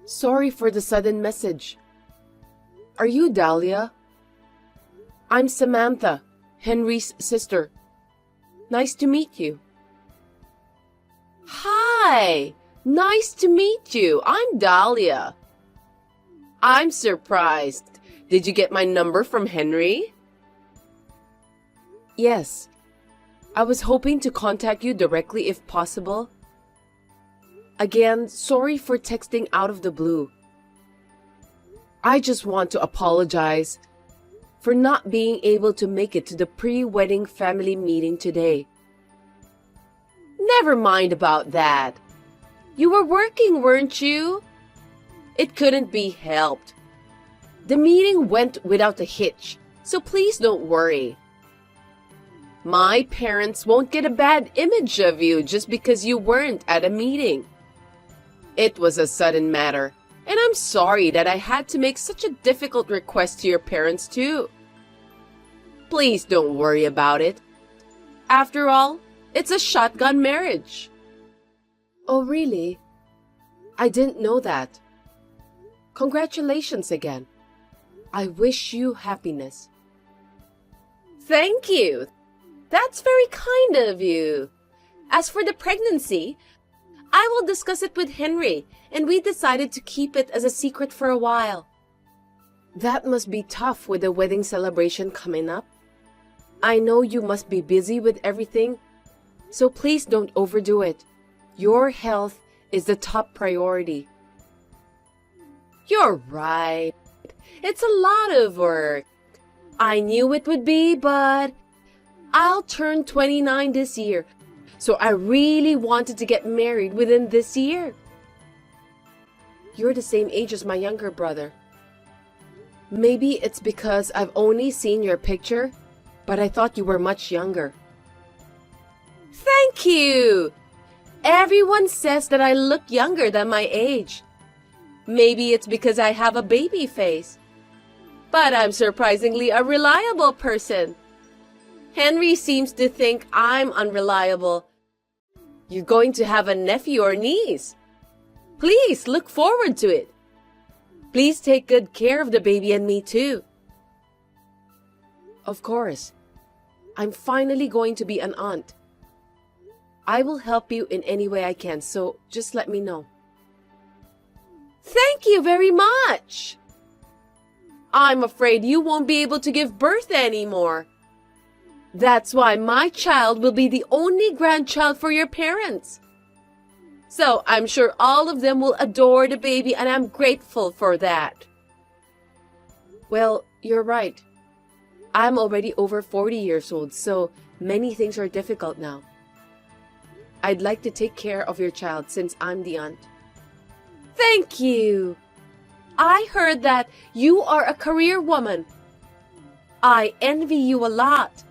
Sorry for the sudden message. Are you Dahlia? I'm Samantha, Henry's sister. Nice to meet you. Hi! Nice to meet you. I'm Dahlia. I'm surprised. Did you get my number from Henry? Yes. I was hoping to contact you directly if possible. Again, sorry for texting out of the blue. I just want to apologize for not being able to make it to the pre-wedding family meeting today. Never mind about that. You were working, weren't you? It couldn't be helped. The meeting went without a hitch, so please don't worry. My parents won't get a bad image of you just because you weren't at a meeting. It was a sudden matter, and I'm sorry that I had to make such a difficult request to your parents too. Please don't worry about it. After all, it's a shotgun marriage. Oh, really? I didn't know that. Congratulations again. I wish you happiness. Thank you. That's very kind of you. As for the pregnancy, I will discuss it with Henry, and we decided to keep it as a secret for a while. That must be tough with the wedding celebration coming up. I know you must be busy with everything, so please don't overdo it. Your health is the top priority. You're right. It's a lot of work. I knew it would be, but I'll turn 29 this year, so I really wanted to get married within this year. You're the same age as my younger brother. Maybe it's because I've only seen your picture, but I thought you were much younger. Thank you! Everyone says that I look younger than my age. Maybe it's because I have a baby face. But I'm surprisingly a reliable person. Henry seems to think I'm unreliable. You're going to have a nephew or niece. Please look forward to it. Please take good care of the baby and me too. Of course. I'm finally going to be an aunt. I will help you in any way I can, so just let me know. Thank you very much. I'm afraid you won't be able to give birth anymore. That's why my child will be the only grandchild for your parents. So I'm sure all of them will adore the baby, and I'm grateful for that. Well, you're right. I'm already over 40 years old, so many things are difficult now. I'd like to take care of your child since I'm the aunt. Thank you. I heard that you are a career woman. I envy you a lot.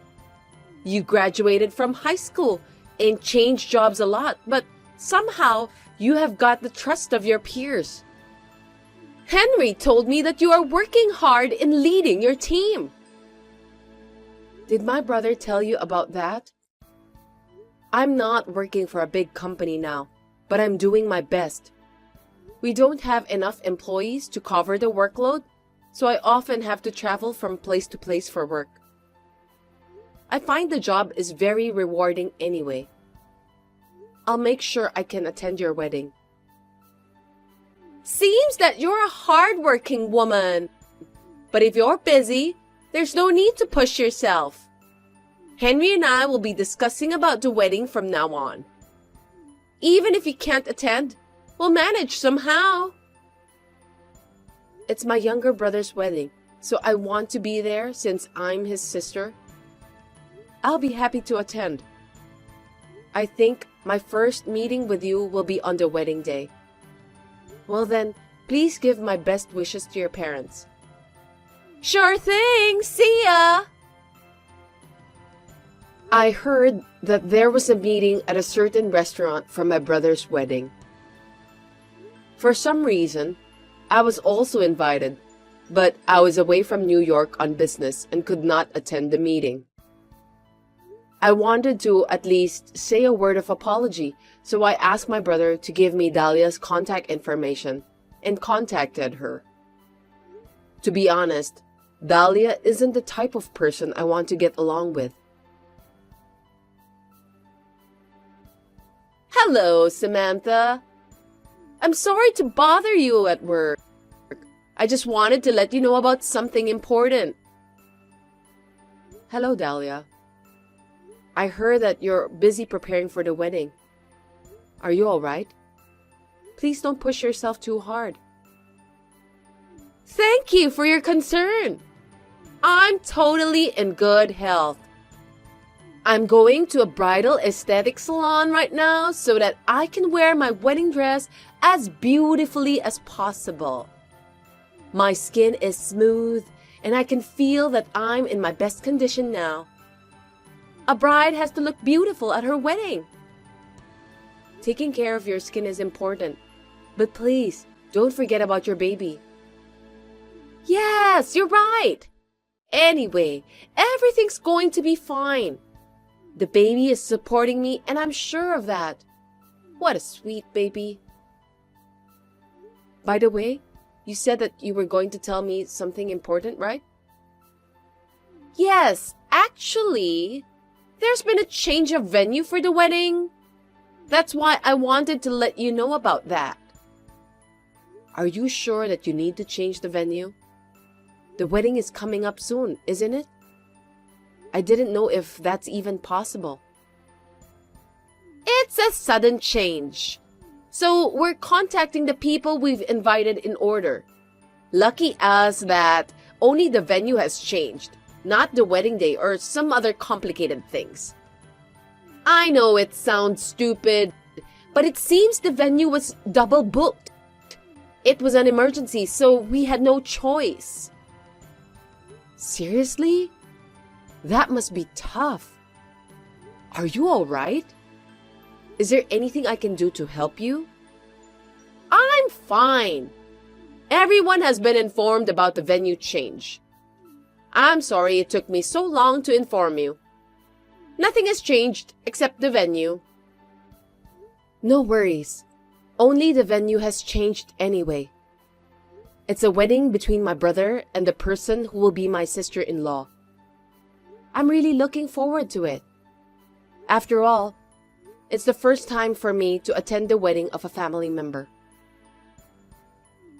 You graduated from high school and changed jobs a lot, but somehow you have got the trust of your peers. Henry told me that you are working hard in leading your team. Did my brother tell you about that? I'm not working for a big company now, but I'm doing my best. We don't have enough employees to cover the workload, so I often have to travel from place to place for work. I find the job is very rewarding anyway. I'll make sure I can attend your wedding. Seems that you're a hard-working woman. But if you're busy, there's no need to push yourself. Henry and I will be discussing about the wedding from now on. Even if you can't attend, we'll manage somehow. It's my younger brother's wedding, so I want to be there since I'm his sister. I'll be happy to attend. I think my first meeting with you will be on the wedding day. Well then, please give my best wishes to your parents. Sure thing! See ya! I heard that there was a meeting at a certain restaurant for my brother's wedding. For some reason, I was also invited, but I was away from New York on business and could not attend the meeting. I wanted to at least say a word of apology, so I asked my brother to give me Dahlia's contact information and contacted her. To be honest, Dahlia isn't the type of person I want to get along with. Hello, Samantha. I'm sorry to bother you at work. I just wanted to let you know about something important. Hello, Dahlia. I heard that you're busy preparing for the wedding. Are you all right? Please don't push yourself too hard. Thank you for your concern. I'm totally in good health. I'm going to a bridal aesthetic salon right now so that I can wear my wedding dress as beautifully as possible. My skin is smooth and I can feel that I'm in my best condition now. A bride has to look beautiful at her wedding. Taking care of your skin is important, but please don't forget about your baby. Yes, you're right. Anyway, everything's going to be fine. The baby is supporting me and I'm sure of that. What a sweet baby. By the way, you said that you were going to tell me something important, right? Yes, actually, there's been a change of venue for the wedding. That's why I wanted to let you know about that. Are you sure that you need to change the venue? The wedding is coming up soon, isn't it? I didn't know if that's even possible. It's a sudden change. So we're contacting the people we've invited in order. Lucky us that only the venue has changed, not the wedding day or some other complicated things. I know it sounds stupid, but it seems the venue was double booked. It was an emergency, so we had no choice. Seriously? That must be tough. Are you all right? Is there anything I can do to help you? I'm fine. Everyone has been informed about the venue change. I'm sorry it took me so long to inform you. Nothing has changed except the venue. No worries. Only the venue has changed anyway. It's a wedding between my brother and the person who will be my sister-in-law. I'm really looking forward to it. After all, it's the first time for me to attend the wedding of a family member.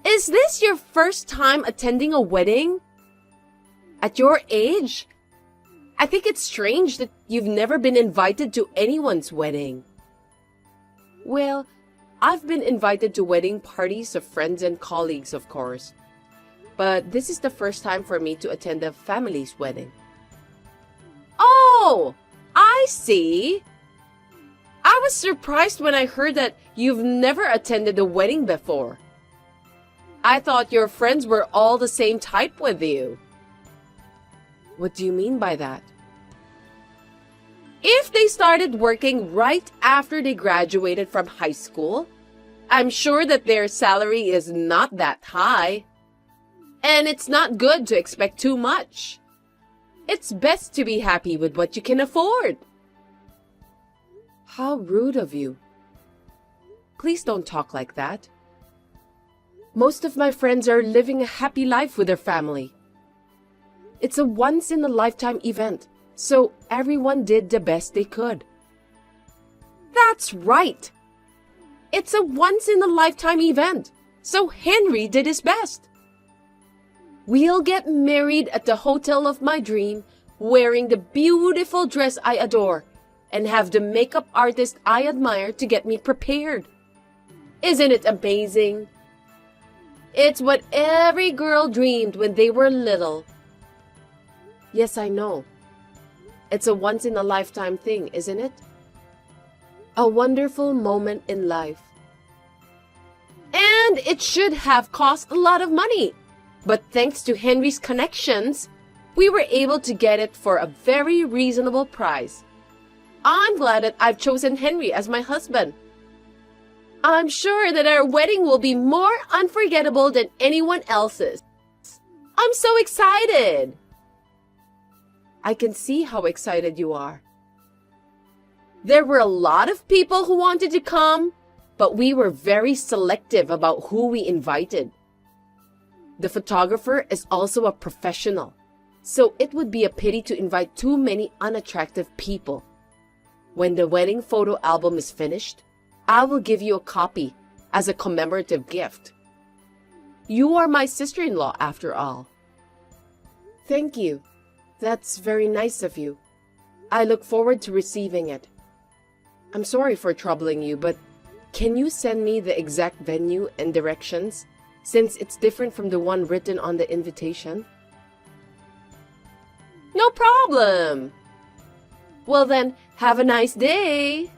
Is this your first time attending a wedding? At your age? I think it's strange that you've never been invited to anyone's wedding. Well, I've been invited to wedding parties of friends and colleagues, of course. But this is the first time for me to attend a family's wedding. Oh, I see. I was surprised when I heard that you've never attended a wedding before. I thought your friends were all the same type with you. What do you mean by that? If they started working right after they graduated from high school, I'm sure that their salary is not that high. And it's not good to expect too much. It's best to be happy with what you can afford. How rude of you. Please don't talk like that. Most of my friends are living a happy life with their family. It's a once-in-a-lifetime event, so everyone did the best they could. That's right. It's a once-in-a-lifetime event, so Henry did his best. We'll get married at the hotel of my dream, wearing the beautiful dress I adore, and have the makeup artist I admire to get me prepared. Isn't it amazing? It's what every girl dreamed when they were little. Yes, I know. It's a once-in-a-lifetime thing, isn't it? A wonderful moment in life. And it should have cost a lot of money. But thanks to Henry's connections, we were able to get it for a very reasonable price. I'm glad that I've chosen Henry as my husband. I'm sure that our wedding will be more unforgettable than anyone else's. I'm so excited! I can see how excited you are. There were a lot of people who wanted to come. but we were very selective about who we invited. The photographer is also a professional, so it would be a pity to invite too many unattractive people. When the wedding photo album is finished, I will give you a copy as a commemorative gift. You are my sister-in-law after all. Thank you. That's very nice of you. I look forward to receiving it. I'm sorry for troubling you, but can you send me the exact venue and directions, since it's different from the one written on the invitation? No problem. Well then, have a nice day.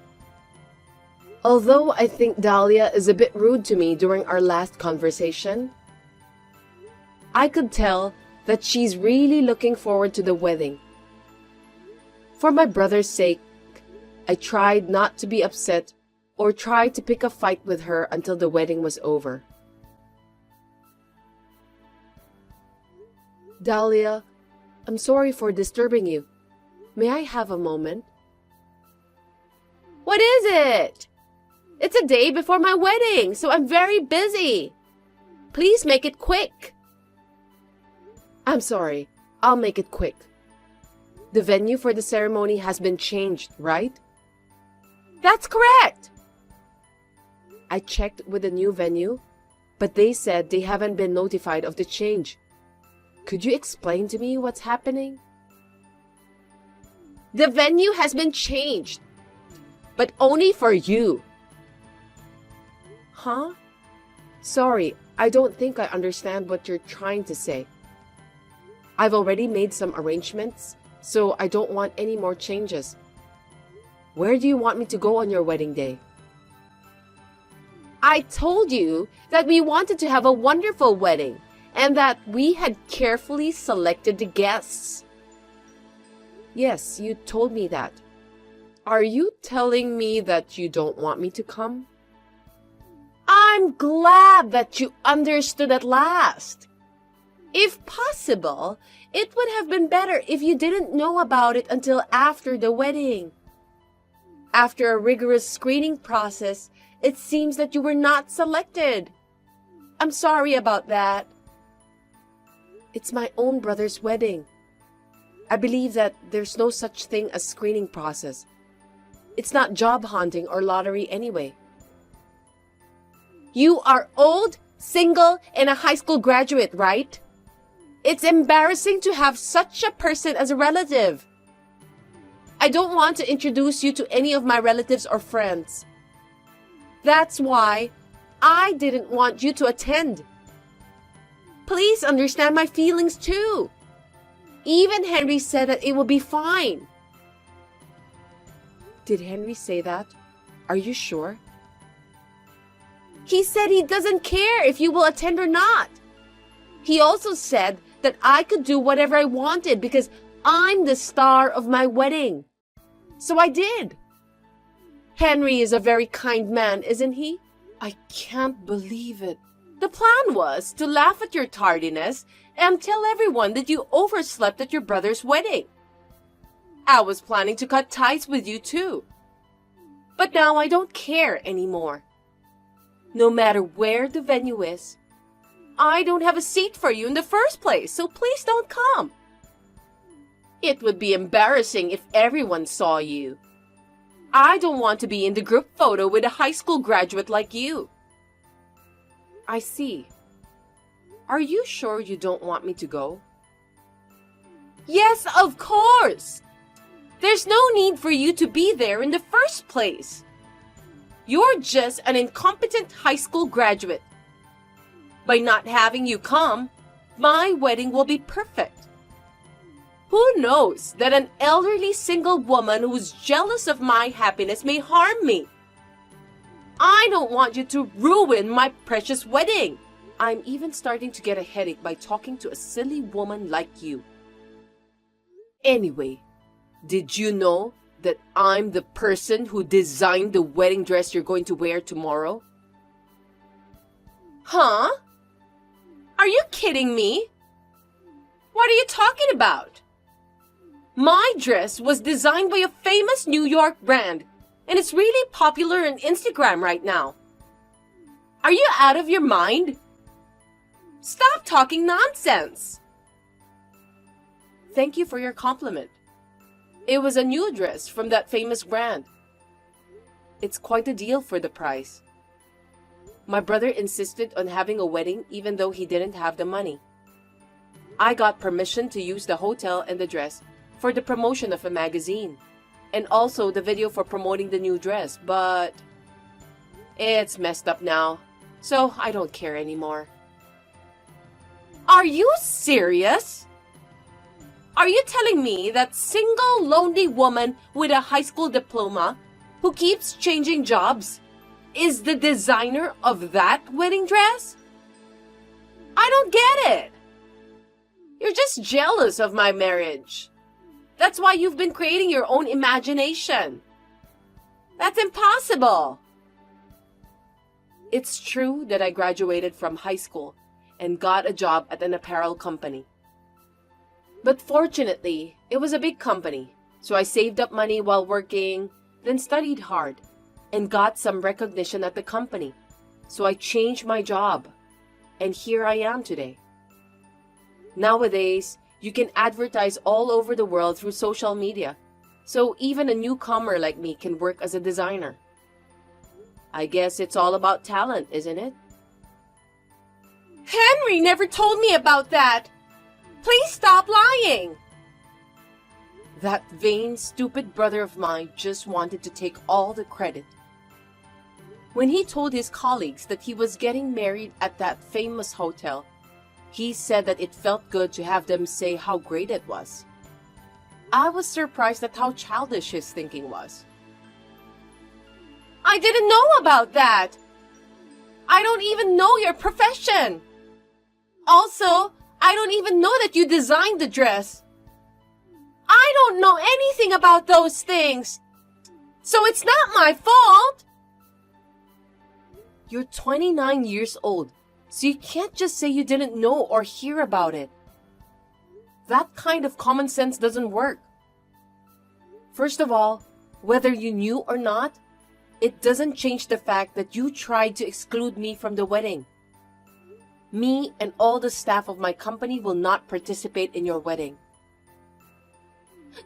Although I think Dahlia is a bit rude to me during our last conversation, I could tell that she's really looking forward to the wedding. For my brother's sake, I tried not to be upset or try to pick a fight with her until the wedding was over. Dahlia, I'm sorry for disturbing you. May I have a moment? What is it? It's a day before my wedding, so I'm very busy. Please make it quick. I'm sorry. I'll make it quick. The venue for the ceremony has been changed, right? That's correct. I checked with the new venue, but they said they haven't been notified of the change. Could you explain to me what's happening? The venue has been changed, but only for you. Huh? Sorry, I don't think I understand what you're trying to say. I've already made some arrangements, so I don't want any more changes. Where do you want me to go on your wedding day? I told you that we wanted to have a wonderful wedding and that we had carefully selected the guests. Yes, you told me that. Are you telling me that you don't want me to come? I'm glad that you understood at last. If possible, it would have been better if you didn't know about it until after the wedding. After a rigorous screening process, it seems that you were not selected. I'm sorry about that. It's my own brother's wedding. I believe that there's no such thing as screening process. It's not job hunting or lottery anyway. You are old, single, and a high school graduate, right? It's embarrassing to have such a person as a relative. I don't want to introduce you to any of my relatives or friends. That's why I didn't want you to attend. Please understand my feelings too. Even Henry said that it will be fine. Did Henry say that? Are you sure? He said he doesn't care if you will attend or not. He also said that I could do whatever I wanted because I'm the star of my wedding. So I did. Henry is a very kind man, isn't he? I can't believe it. The plan was to laugh at your tardiness and tell everyone that you overslept at your brother's wedding. I was planning to cut ties with you too. But now I don't care anymore. No matter where the venue is, I don't have a seat for you in the first place, so please don't come. It would be embarrassing if everyone saw you. I don't want to be in the group photo with a high school graduate like you. I see. Are you sure you don't want me to go? Yes, of course. There's no need for you to be there in the first place. You're just an incompetent high school graduate. By not having you come, my wedding will be perfect. Who knows that an elderly single woman who's jealous of my happiness may harm me? I don't want you to ruin my precious wedding. I'm even starting to get a headache by talking to a silly woman like you. Anyway, did you know that I'm the person who designed the wedding dress you're going to wear tomorrow? Huh? Are you kidding me? What are you talking about? My dress was designed by a famous New York brand, and it's really popular on Instagram right now. Are you out of your mind? Stop talking nonsense! Thank you for your compliment. It was a new dress from that famous brand. It's quite a deal for the price. My brother insisted on having a wedding even though he didn't have the money. I got permission to use the hotel and the dress for the promotion of a magazine, and also the video for promoting the new dress, but it's messed up now, so I don't care anymore. Are you serious? Are you telling me that single, lonely woman with a high school diploma who keeps changing jobs is the designer of that wedding dress? I don't get it. You're just jealous of my marriage. That's why you've been creating your own imagination. That's impossible. It's true that I graduated from high school and got a job at an apparel company. But fortunately, it was a big company, so I saved up money while working, then studied hard, and got some recognition at the company. So I changed my job, and here I am today. Nowadays, you can advertise all over the world through social media, so even a newcomer like me can work as a designer. I guess it's all about talent, isn't it? Henry never told me about that! Please stop lying! That vain, stupid brother of mine just wanted to take all the credit. When he told his colleagues that he was getting married at that famous hotel, he said that it felt good to have them say how great it was. I was surprised at how childish his thinking was. I didn't know about that! I don't even know your profession! Also, I don't even know that you designed the dress. I don't know anything about those things, so it's not my fault! You're 29 years old, so you can't just say you didn't know or hear about it. That kind of common sense doesn't work. First of all, whether you knew or not, it doesn't change the fact that you tried to exclude me from the wedding. Me and all the staff of my company will not participate in your wedding.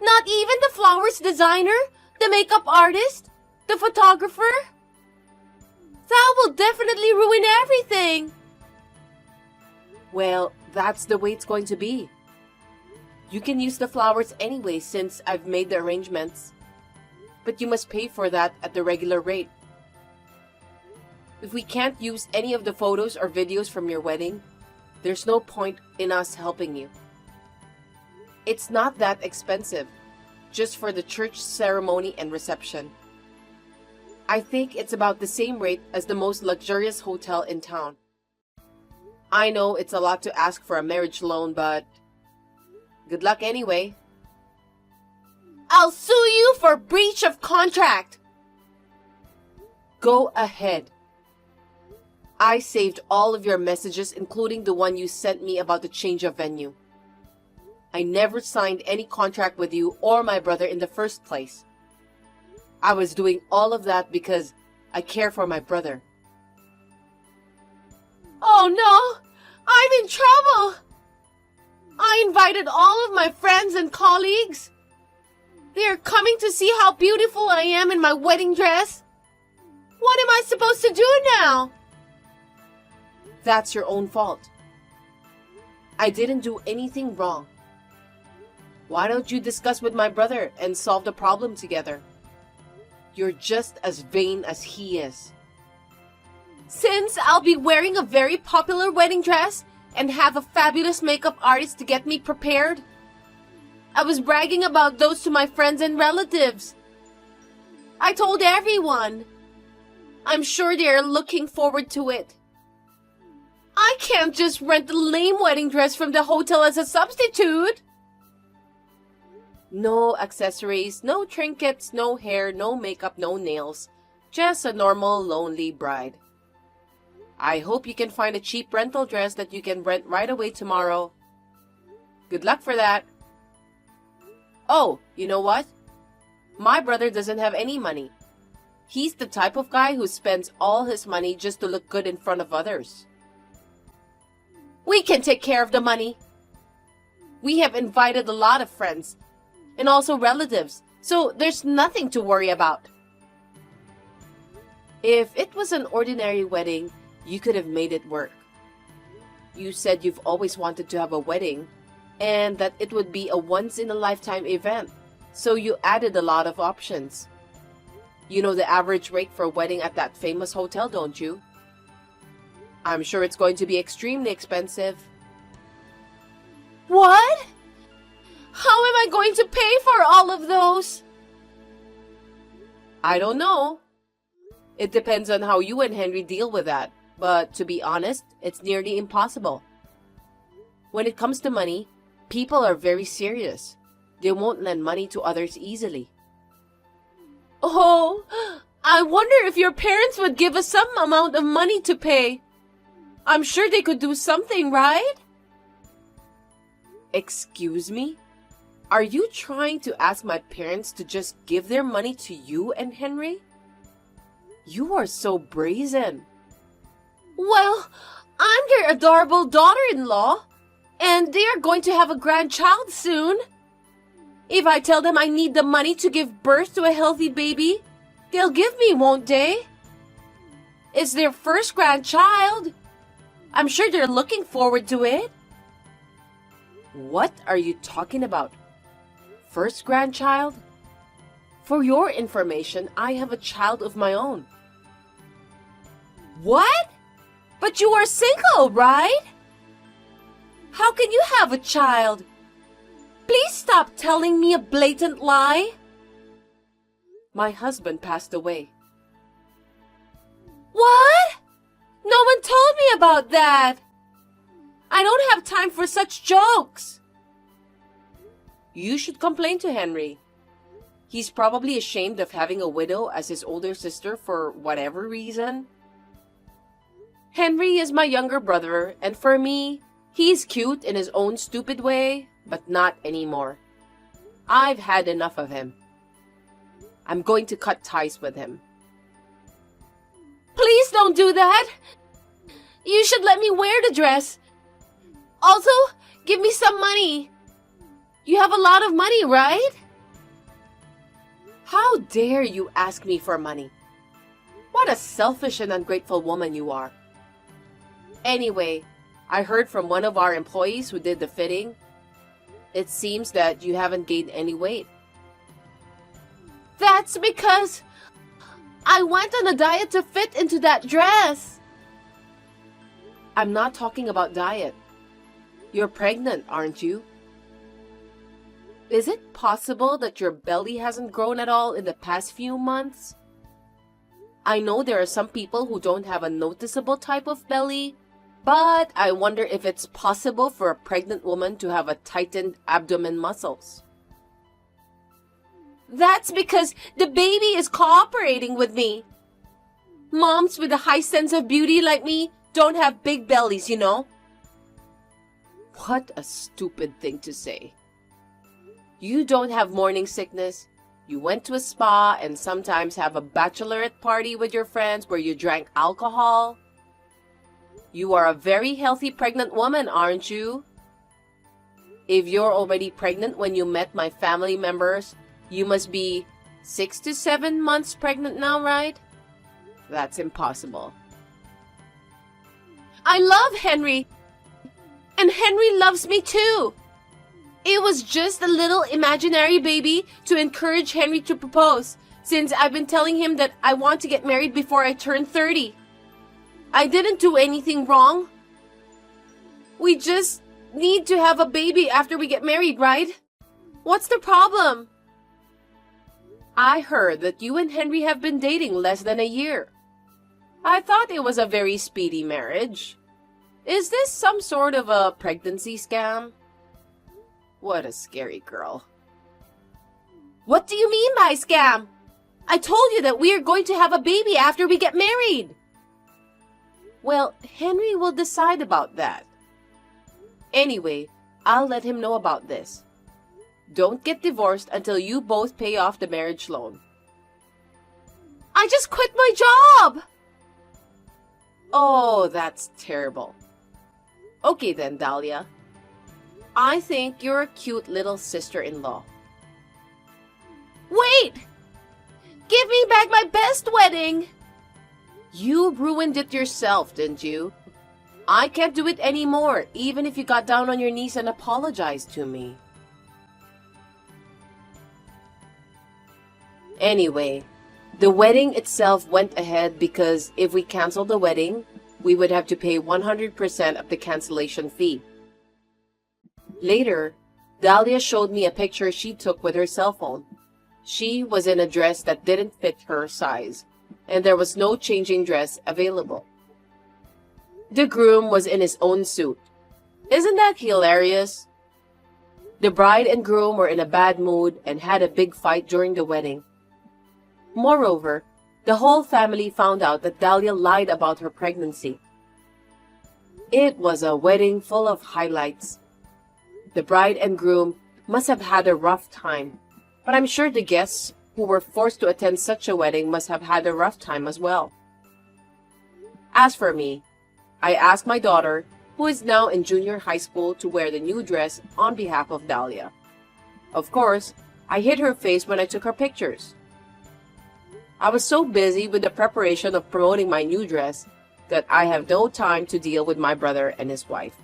Not even the flowers designer, the makeup artist, the photographer? That will definitely ruin everything. Well, that's the way it's going to be. You can use the flowers anyway since I've made the arrangements. But you must pay for that at the regular rate. If we can't use any of the photos or videos from your wedding, there's no point in us helping you. It's not that expensive, just for the church ceremony and reception. I think it's about the same rate as the most luxurious hotel in town. I know it's a lot to ask for a marriage loan, but good luck anyway. I'll sue you for breach of contract! Go ahead. I saved all of your messages, including the one you sent me about the change of venue. I never signed any contract with you or my brother in the first place. I was doing all of that because I care for my brother. Oh no! I'm in trouble! I invited all of my friends and colleagues. They are coming to see how beautiful I am in my wedding dress. What am I supposed to do now? That's your own fault. I didn't do anything wrong. Why don't you discuss with my brother and solve the problem together? You're just as vain as he is. Since I'll be wearing a very popular wedding dress and have a fabulous makeup artist to get me prepared, I was bragging about those to my friends and relatives. I told everyone. I'm sure they are looking forward to it. I can't just rent a lame wedding dress from the hotel as a substitute. No accessories, no trinkets, no hair, no makeup, no nails. Just a normal, lonely bride. I hope you can find a cheap rental dress that you can rent right away tomorrow. Good luck for that. Oh, you know what? My brother doesn't have any money. He's the type of guy who spends all his money just to look good in front of others. We can take care of the money. We have invited a lot of friends and also relatives, so there's nothing to worry about. If it was an ordinary wedding, you could have made it work. You said you've always wanted to have a wedding and that it would be a once-in-a-lifetime event, so you added a lot of options. You know the average rate for a wedding at that famous hotel, don't you? I'm sure it's going to be extremely expensive. What? How am I going to pay for all of those? I don't know. It depends on how you and Henry deal with that, but to be honest, it's nearly impossible. When it comes to money, people are very serious. They won't lend money to others easily. Oh, I wonder if your parents would give us some amount of money to pay. I'm sure they could do something, right? Excuse me? Are you trying to ask my parents to just give their money to you and Henry? You are so brazen. Well, I'm their adorable daughter-in-law, and they are going to have a grandchild soon. If I tell them I need the money to give birth to a healthy baby, they'll give me, won't they? It's their first grandchild. I'm sure they're looking forward to it. What are you talking about? First grandchild? For your information, I have a child of my own. What? But you are single, right? How can you have a child? Please stop telling me a blatant lie. My husband passed away. What? No one told me about that. I don't have time for such jokes. You should complain to Henry. He's probably ashamed of having a widow as his older sister for whatever reason. Henry is my younger brother, and for me, he's cute in his own stupid way, but not anymore. I've had enough of him. I'm going to cut ties with him. Please don't do that. You should let me wear the dress. Also, give me some money. You have a lot of money, right? How dare you ask me for money? What a selfish and ungrateful woman you are. Anyway, I heard from one of our employees who did the fitting. It seems that you haven't gained any weight. That's because I went on a diet to fit into that dress. I'm not talking about diet. You're pregnant, aren't you? Is it possible that your belly hasn't grown at all in the past few months? I know there are some people who don't have a noticeable type of belly, but I wonder if it's possible for a pregnant woman to have a tightened abdomen muscles. That's because the baby is cooperating with me. Moms with a high sense of beauty like me don't have big bellies, you know. What a stupid thing to say. You don't have morning sickness. You went to a spa and sometimes have a bachelorette party with your friends where you drank alcohol. You are a very healthy pregnant woman, aren't you? If you're already pregnant when you met my family members, you must be 6 to 7 months pregnant now, right? That's impossible. I love Henry. And Henry loves me too. It was just a little imaginary baby to encourage Henry to propose, since I've been telling him that I want to get married before I turn 30. I didn't do anything wrong. We just need to have a baby after we get married, right? What's the problem? I heard that you and Henry have been dating less than a year. I thought it was a very speedy marriage. Is this some sort of a pregnancy scam? What a scary girl. What do you mean by scam? I told you that we are going to have a baby after we get married. Well, Henry will decide about that. Anyway, I'll let him know about this. Don't get divorced until you both pay off the marriage loan. I just quit my job! Oh, that's terrible. Okay then, Dahlia. I think you're a cute little sister-in-law. Wait! Give me back my best wedding! You ruined it yourself, didn't you? I can't do it anymore, even if you got down on your knees and apologized to me. Anyway, the wedding itself went ahead because if we canceled the wedding, we would have to pay 100% of the cancellation fee. Later, Dahlia showed me a picture she took with her cell phone. She was in a dress that didn't fit her size, and there was no changing dress available. The groom was in his own suit. Isn't that hilarious? The bride and groom were in a bad mood and had a big fight during the wedding. Moreover, the whole family found out that Dahlia lied about her pregnancy. It was a wedding full of highlights. The bride and groom must have had a rough time, but I'm sure the guests who were forced to attend such a wedding must have had a rough time as well. As for me, I asked my daughter, who is now in junior high school, to wear the new dress on behalf of Dahlia. Of course, I hid her face when I took her pictures. I was so busy with the preparation of promoting my new dress that I have no time to deal with my brother and his wife.